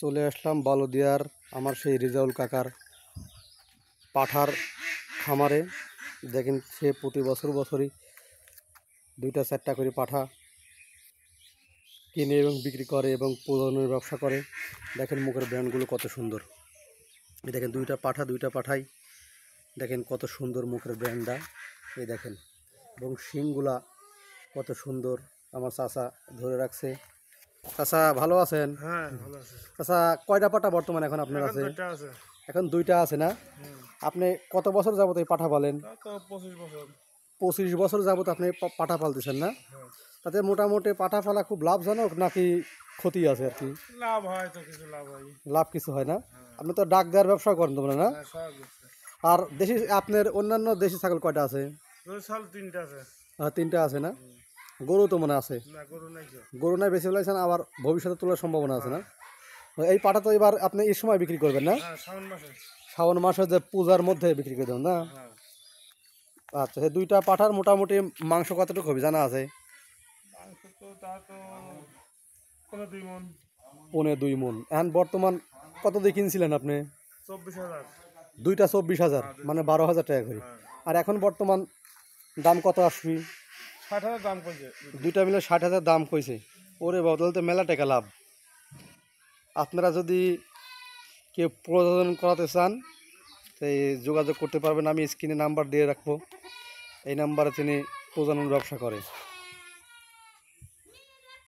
চলে আসলাম বালুদিয়ার আমার সেই রেজাউল কাকার পাঠার খামারে। দেখেন সে প্রতি বছরই 2-4টা করে পাঠা কিনে এবং বিক্রি করে এবং প্রজননের ব্যবসা করে। দেখেন মুখের ব্র্যান্ডগুলো কত সুন্দর। এই দেখেন দুইটা পাঠাই দেখেন কত সুন্দর মুখের ব্র্যান্ডটা। এই দেখেন এবং শিংগুলা কত সুন্দর। আমার চাচা ধরে রাখছে। চাচা ভালো আছেন? হ্যাঁ ভালো আছে। চাচা কয়টা পাঠা বর্তমানে এখন আপনার আছে? এখন 2টা আছে না? আপনি কত বছর যাবত এই পাঠা পালেন? 25 বছর যাবত আপনি পাঠা পালতেছেন না? তাতে মোটামুটি পাঠা পালা খুব লাভজনক নাকি ক্ষতি আছে আর কি? লাভ হয় তো, কিছু লাভ হয়। লাভ কিছু হয় না? আপনি তো ডাক দেওয়ার ব্যবসা করেন তোমরা না? আর দেশি আপনার অন্যান্য দেশি ছাগল কয়টা আছে? 3টা আছে। 3টা আছে না? গরু তো মনে আছে? না, গরু নাই। গরু নাই, বেশি ফেলাইছেন, আবার ভবিষ্যতে তোলার সম্ভাবনা আছে না? এই পাঠা তো এবার আপনি এই সময় বিক্রি করবেন না? শ্রাবণ মাসে যে পূজার মধ্যে বিক্রি করে দেবেন না? আচ্ছা, এই 2টা পাঠার মোটামুটি মাংস কতটুকু হবে জানা আছে? পৌনে 2 মণ। এখন বর্তমান কত দিয়ে কিনছিলেন আপনি? 24,000। 2টা 24,000, মানে 12,000 টাকা করে। আর এখন বর্তমান দাম কত আসবি? 60,000 দাম কইছে। 2টা মিলে 60,000 দাম কইছে। ওরে বদল তো মেলা টাকা লাভ। আপনারা যদি কেউ প্রজনন করাতে চান সেই যোগাযোগ করতে পারবেন। আমি স্ক্রিনে নাম্বার দিয়ে রাখবো, এই নাম্বারে তিনি প্রজনন ব্যবসা করে।